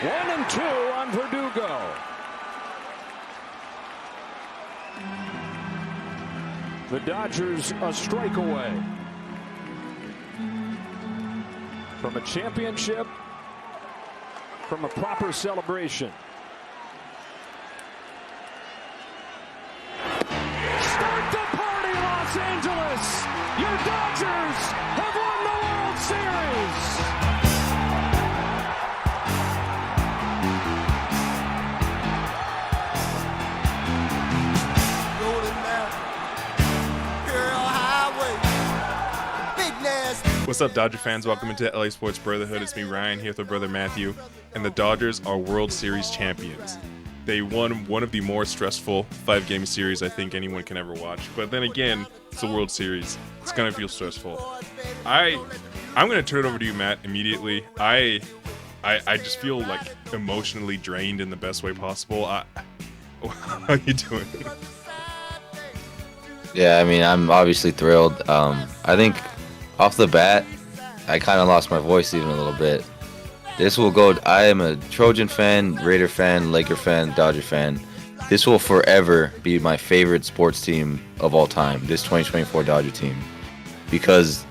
1-2 on Verdugo. The Dodgers a strike away from a championship, from a proper celebration. Start the party, Los Angeles! Your Dodgers have won the World Series! What's up, Dodger fans? Welcome into LA Sports Brotherhood. It's me, Ryan, here with my brother Matthew, and the Dodgers are World Series champions. They won one of the more stressful 5-game series I think anyone can ever watch. But then again, it's a World Series. It's gonna feel stressful. I'm gonna turn it over to you, Matt, immediately. I just feel like emotionally drained in the best way possible. How are you doing? Yeah, I mean, I'm obviously thrilled. I think off the bat, I kind of lost my voice even a little bit. This will go. I am a Trojan fan, Raider fan, Laker fan, Dodger fan. This will forever be my favorite sports team of all time, this 2024 Dodger team, because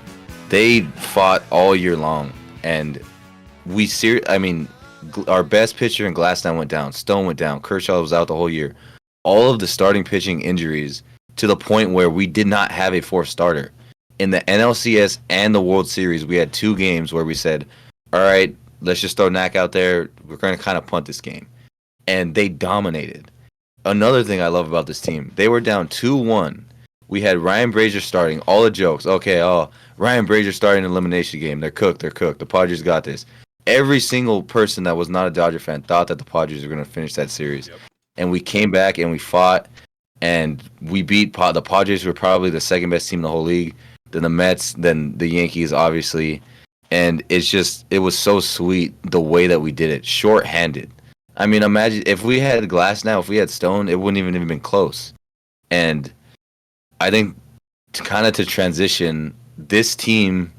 they fought all year long. And our best pitcher in Glassdown went down, Stone went down, Kershaw was out the whole year. All of the starting pitching injuries to the point where we did not have a fourth starter. In the NLCS and the World Series, we had 2 games where we said, all right, let's just throw Knack out there. We're going to kind of punt this game. And they dominated. Another thing I love about this team, they were down 2-1. We had Ryan Brazier starting. All the jokes. Okay, Ryan Brazier starting an elimination game. They're cooked. The Padres got this. Every single person that was not a Dodger fan thought that the Padres were going to finish that series. Yep. And we came back and we fought. And we beat the Padres, were probably the second best team in the whole league. Then the Mets, then the Yankees, obviously. And it was so sweet the way that we did it, short-handed. I mean, imagine if we had Glass now, if we had Stone, it wouldn't even have been close. And I think to transition, this team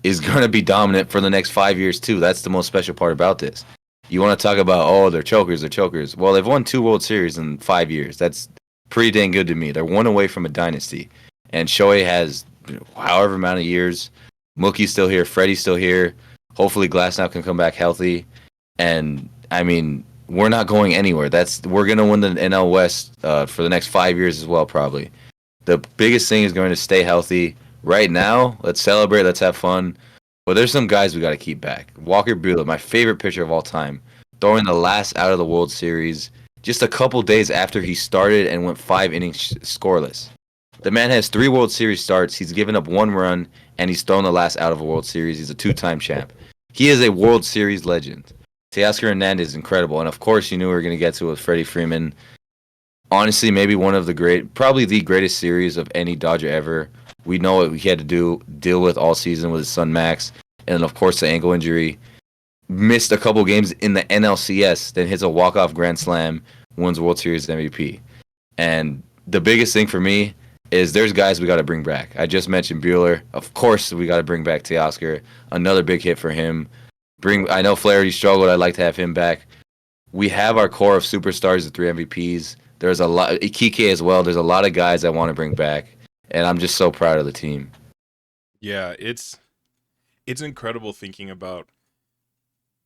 is going to be dominant for the next 5 years, too. That's the most special part about this. You want to talk about, they're chokers. Well, they've won 2 World Series in 5 years. That's pretty dang good to me. They're one away from a dynasty. And Shohei has however amount of years. Mookie's still here. Freddie's still here. Hopefully Glasnow can come back healthy. And, I mean, we're not going anywhere. We're going to win the NL West for the next 5 years as well, probably. The biggest thing is going to stay healthy. Right now, let's celebrate. Let's have fun. But there's some guys we got to keep back. Walker Buehler, my favorite pitcher of all time, throwing the last out of the World Series just a couple days after he started and went 5 innings scoreless. The man has 3 World Series starts. He's given up 1 run, and he's thrown the last out of a World Series. He's a 2-time champ. He is a World Series legend. Teoscar Hernandez is incredible. And, of course, you knew we were going to get to it with Freddie Freeman. Honestly, maybe probably the greatest series of any Dodger ever. We know what he had to deal with all season with his son Max. And, of course, the ankle injury. Missed a couple games in the NLCS, then hits a walk-off grand slam, wins World Series MVP. And the biggest thing for me is there's guys we got to bring back. I just mentioned Buehler. Of course, we got to bring back Teoscar. Another big hit for him. I know Flaherty struggled. I'd like to have him back. We have our core of superstars, the 3 MVPs. There's a lot. Kike as well. There's a lot of guys I want to bring back, and I'm just so proud of the team. Yeah, it's incredible thinking about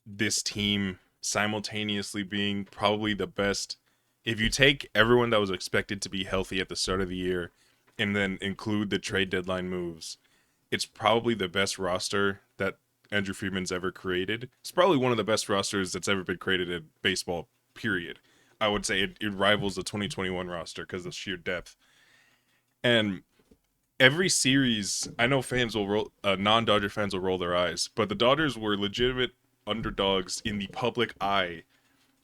this team simultaneously being probably the best. If you take everyone that was expected to be healthy at the start of the year and then include the trade deadline moves, it's probably the best roster that Andrew Friedman's ever created. It's probably one of the best rosters that's ever been created in baseball, period. I would say it rivals the 2021 roster because of sheer depth. And every series, I know non-Dodger fans will roll their eyes, but the Dodgers were legitimate underdogs in the public eye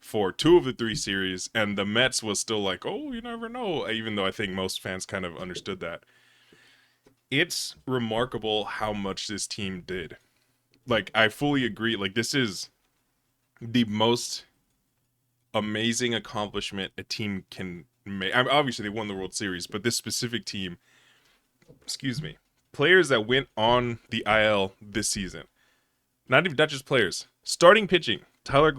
for 2 of the 3 series, and the Mets was still like, you never know, even though I think most fans kind of understood that. It's remarkable how much this team did. Like, I fully agree. Like, this is the most amazing accomplishment a team can make. I mean, obviously, they won the World Series, but this specific team, players that went on the IL this season, not just players, starting pitching, Tyler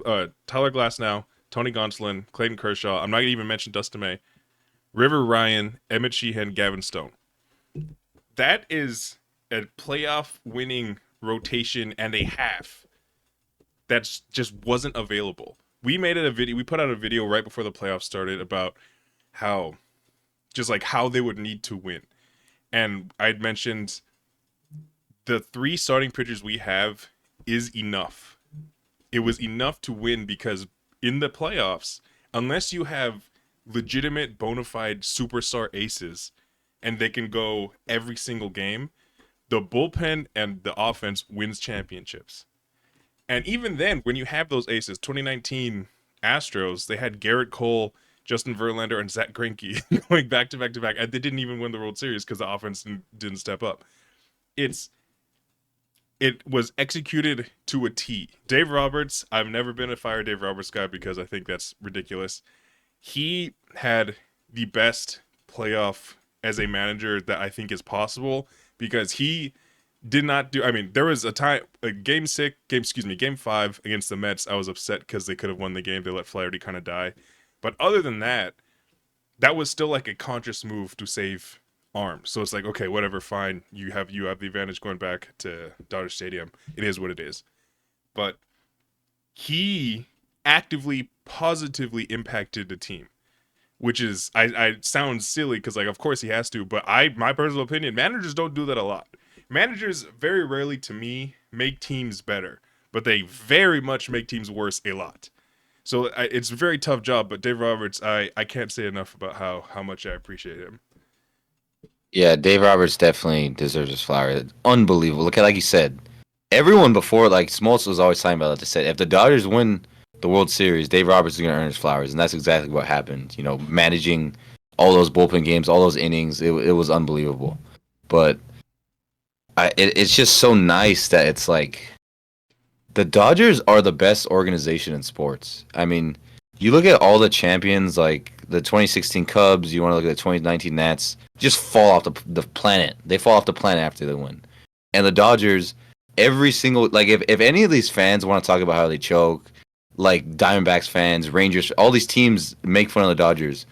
Glasnow, Tony Gonsolin, Clayton Kershaw. I'm not gonna even mention Dustin May, River Ryan, Emmett Sheehan, Gavin Stone. That is a playoff winning rotation and a half that just wasn't available. We made it a video. We put out a video right before the playoffs started about how how they would need to win. And I'd mentioned the 3 starting pitchers we have is enough. It was enough to win because in the playoffs, unless you have legitimate bona fide superstar aces and they can go every single game, the bullpen and the offense wins championships. And even then, when you have those aces, 2019 Astros, they had Garrett Cole, Justin Verlander, and Zach Greinke going back to back to back, and they didn't even win the World Series because the offense didn't step up. It was executed to a T. Dave Roberts, I've never been a fire Dave Roberts guy because I think that's ridiculous. He had the best playoff as a manager that I think is possible because he did not do. I mean, there was a time, game 5 against the Mets. I was upset because they could have won the game. They let Flaherty kind of die. But other than that, that was still like a conscious move to save arms. So it's like, okay, whatever, fine. You have the advantage going back to Dodger Stadium. It is what it is. But he actively, positively impacted the team, which is I sound silly because like of course he has to, but my personal opinion, managers don't do that a lot. Managers very rarely, to me, make teams better, but they very much make teams worse a lot. So it's a very tough job, but Dave Roberts, I can't say enough about how much I appreciate him. Yeah, Dave Roberts definitely deserves his flower. Unbelievable. Look at, like you said, everyone before, like Smoltz was always talking about it. They said if the Dodgers win the World Series, Dave Roberts is going to earn his flowers, and that's exactly what happened. You know, managing all those bullpen games, all those innings, it was unbelievable. But it's just so nice that it's like the Dodgers are the best organization in sports. I mean, you look at all the champions, like the 2016 Cubs, you want to look at the 2019 Nats, just fall off the planet. They fall off the planet after they win. And the Dodgers, every single, like, if any of these fans want to talk about how they choke, like Diamondbacks fans, Rangers, all these teams make fun of the Dodgers.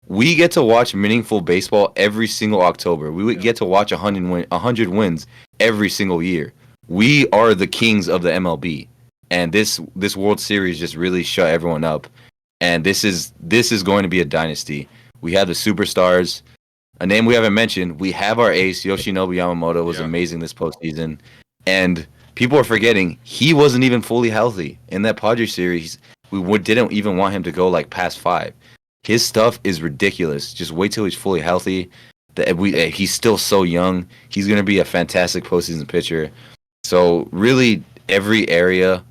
We get to watch meaningful baseball every single October. We would get to watch 100 wins every single year. We are the kings of the MLB, and this World Series just really shut everyone up. And this is going to be a dynasty. We have the superstars. A name we haven't mentioned. We have our ace Yoshinobu Yamamoto was amazing this postseason, and people are forgetting he wasn't even fully healthy in that Padres series. We didn't even want him to go like past 5. His stuff is ridiculous. Just wait till he's fully healthy. He's still so young. He's going to be a fantastic postseason pitcher. So really, every area,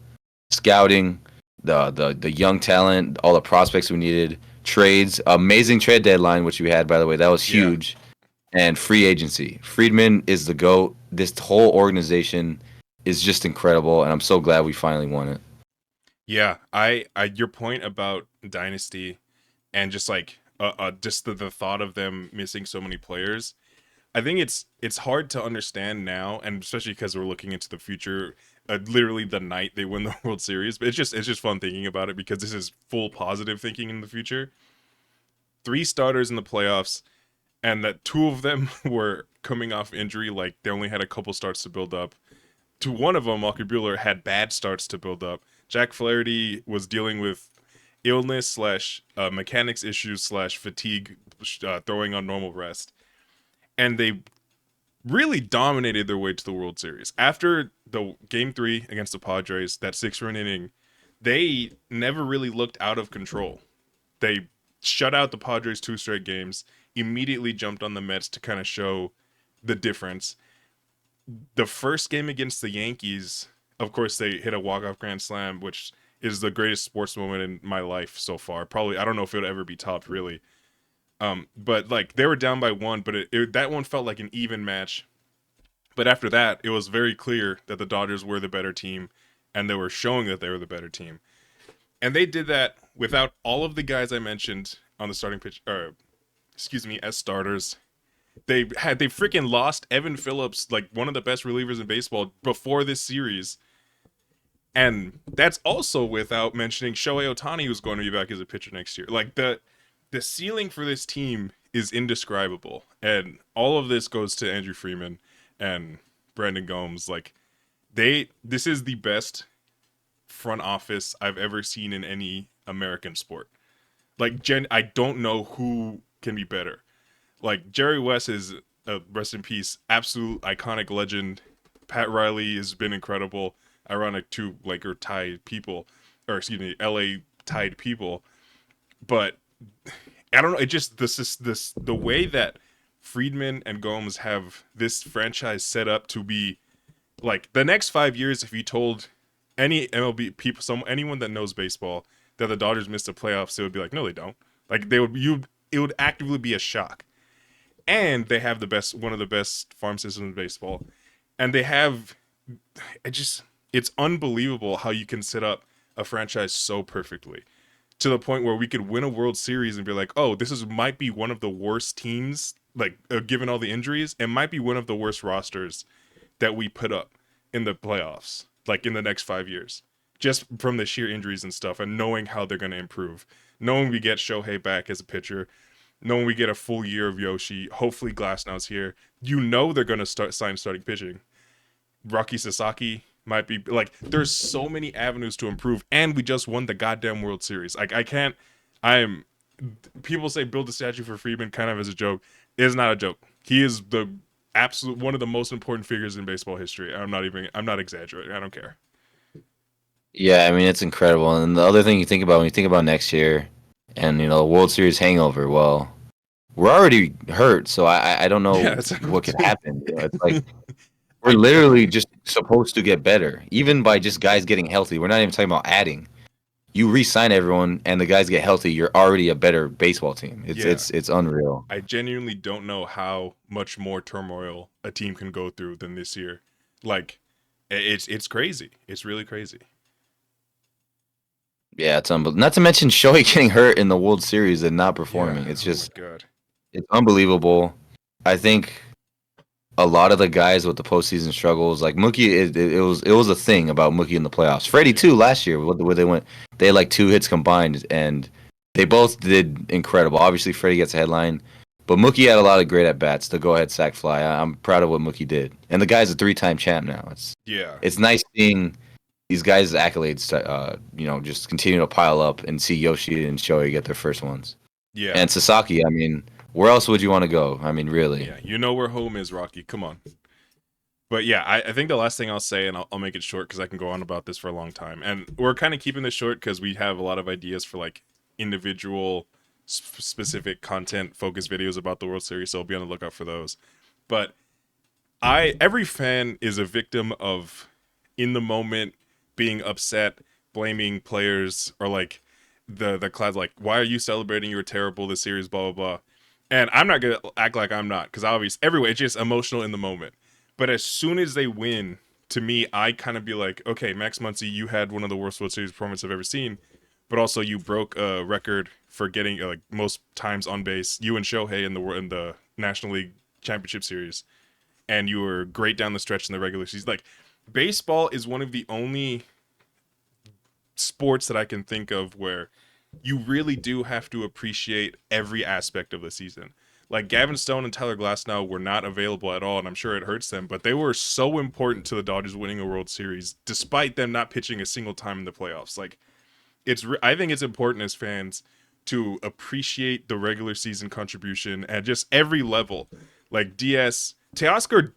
scouting, the young talent, all the prospects we needed, trades, amazing trade deadline, which we had, by the way, that was huge, and free agency. Friedman is the GOAT. This whole organization is just incredible, and I'm so glad we finally won it. Yeah, I your point about dynasty and just like just the thought of them missing so many players, I think it's hard to understand now, and especially because we're looking into the future. Literally the night they win the World Series, but it's just fun thinking about it because this is full positive thinking in the future. 3 starters in the playoffs, and that 2 of them were coming off injury, like they only had a couple starts to build up. To one of them, Walker Buehler had bad starts to build up. Jack Flaherty was dealing with illness / mechanics issues / fatigue, throwing on normal rest, and they really dominated their way to the World Series. After the Game 3 against the Padres, that 6-run inning, they never really looked out of control. They shut out the Padres 2 straight games, immediately jumped on the Mets to kind of show the difference. The first game against the Yankees, of course, they hit a walk-off grand slam, which is the greatest sports moment in my life so far. Probably, I don't know if it'll ever be topped, really. But like they were down by 1, but that one felt like an even match. But after that, it was very clear that the Dodgers were the better team, and they were showing that they were the better team. And they did that without all of the guys I mentioned on the starting pitch, as starters. They freaking lost Evan Phillips, like one of the best relievers in baseball, before this series. And that's also without mentioning Shohei Ohtani, who's going to be back as a pitcher next year. Like the ceiling for this team is indescribable, and all of this goes to Andrew Freeman and Brandon Gomes. Like this is the best front office I've ever seen in any American sport. Like I don't know who can be better. Like Jerry West is rest in peace, absolute iconic legend. Pat Riley has been incredible. Ironic two Laker tied people, or excuse me, LA tied people. But I don't know. It just this the way that Friedman and Gomes have this franchise set up to be like the next 5 years. If you told any MLB people, anyone that knows baseball, that the Dodgers missed the playoffs, they would be like, no, they don't. Like it would actively be a shock. And they have one of the best farm systems in baseball, and they have it's unbelievable how you can set up a franchise so perfectly to the point where we could win a World Series and be like, oh, might be one of the worst teams, like given all the injuries, and might be one of the worst rosters that we put up in the playoffs, like in the next 5 years, just from the sheer injuries and stuff, and knowing how they're going to improve, knowing we get Shohei back as a pitcher, knowing we get a full year of Yoshi, hopefully Glasnow's here, they're going to sign starting pitching. Rocky Sasaki might be like, there's so many avenues to improve, and we just won the goddamn World Series. Like people say build a statue for Friedman kind of as a joke. It is not a joke. He is the absolute one of the most important figures in baseball history. I'm not exaggerating. I don't care. Yeah, I mean it's incredible. And the other thing you think about when you think about next year, and the World Series hangover, well, we're already hurt, so I don't know what could happen. It's like we're literally just supposed to get better, even by just guys getting healthy. We're not even talking about adding. You re-sign everyone, and the guys get healthy. You're already a better baseball team. It's unreal. I genuinely don't know how much more turmoil a team can go through than this year. Like, it's crazy. It's really crazy. Yeah, it's unbelievable. Not to mention Shohei getting hurt in the World Series and not performing. Yeah. It's just, God. It's unbelievable. I think a lot of the guys with the postseason struggles, like Mookie, it was a thing about Mookie in the playoffs. Freddie too last year, where they had like 2 hits combined, and they both did incredible. Obviously, Freddie gets a headline, but Mookie had a lot of great at bats to go ahead sack fly. I'm proud of what Mookie did, and the guy's a 3-time champ now. It's nice seeing these guys' accolades, just continue to pile up and see Yoshi and Shohei get their first ones. Yeah, and Sasaki. I mean, where else would you want to go? I mean, really. Yeah, you know where home is, Rocky. Come on. But yeah, I think the last thing I'll say, and I'll make it short because I can go on about this for a long time, and we're kind of keeping this short because we have a lot of ideas for like individual specific content focused videos about the World Series, so I'll be on the lookout for those. But every fan is a victim of in the moment being upset, blaming players, or like the cloud, like, why are you celebrating? You were terrible this series, blah blah blah. And I'm not gonna act like I'm not, because obviously everywhere it's just emotional in the moment. But as soon as they win, to me, I kind of be like, okay, Max Muncy, you had one of the worst World Series performances I've ever seen, but also you broke a record for getting like most times on base. You and Shohei in the National League Championship Series, and you were great down the stretch in the regular season. Like, baseball is one of the only sports that I can think of where you really do have to appreciate every aspect of the season. Like, Gavin Stone and Tyler Glasnow were not available at all, and I'm sure it hurts them, but they were so important to the Dodgers winning a World Series, despite them not pitching a single time in the playoffs. Like, I think it's important as fans to appreciate the regular season contribution at just every level. Like, Teoscar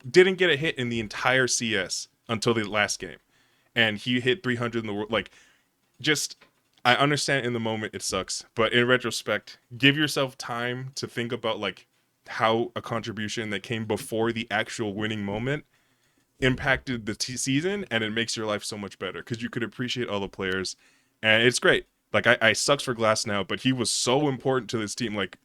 didn't get a hit in the entire CS until the last game, and he hit 300 in the world. Like, just, I understand in the moment it sucks, but in retrospect, give yourself time to think about like how a contribution that came before the actual winning moment impacted the season, and it makes your life so much better because you could appreciate all the players, and it's great. Like, I sucks for Glass now, but he was so important to this team. Like,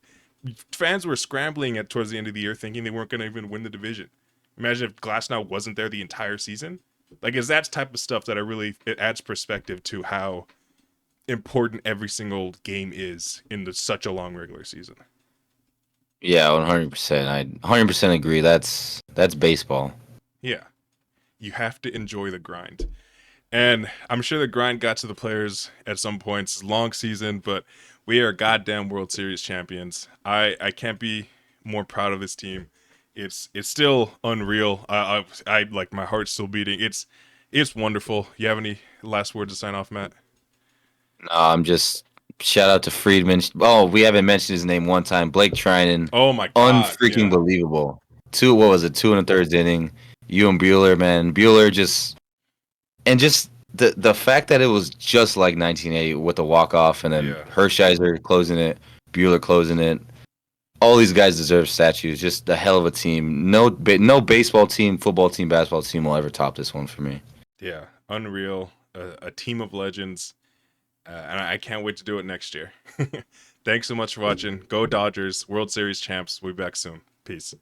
fans were scrambling towards the end of the year thinking they weren't going to even win the division. Imagine if Glasnow wasn't there the entire season. Like, it's that type of stuff that it adds perspective to how important every single game is in such a long regular season. Yeah, 100%. I 100% agree. That's baseball. Yeah. You have to enjoy the grind. And I'm sure the grind got to the players at some points. It's a long season, but we are goddamn World Series champions. I can't be more proud of this team. It's still unreal. I like my heart's still beating. It's wonderful. You have any last words to sign off, Matt? I'm just shout out to Friedman. Oh, we haven't mentioned his name one time. Blake Trinan, Oh my god, unfreaking yeah, believable. What was it? 2 and a third inning. You and Bueller, man. Bueller just the fact that it was just like 1980 with the walk off, and then yeah, Hershiser closing it, Bueller closing it. All these guys deserve statues. Just a hell of a team. No baseball team, football team, basketball team will ever top this one for me. yeah. Unreal. A team of legends. And I can't wait to do it next year. Thanks so much for watching. Go Dodgers, World Series champs. We'll be back soon. Peace.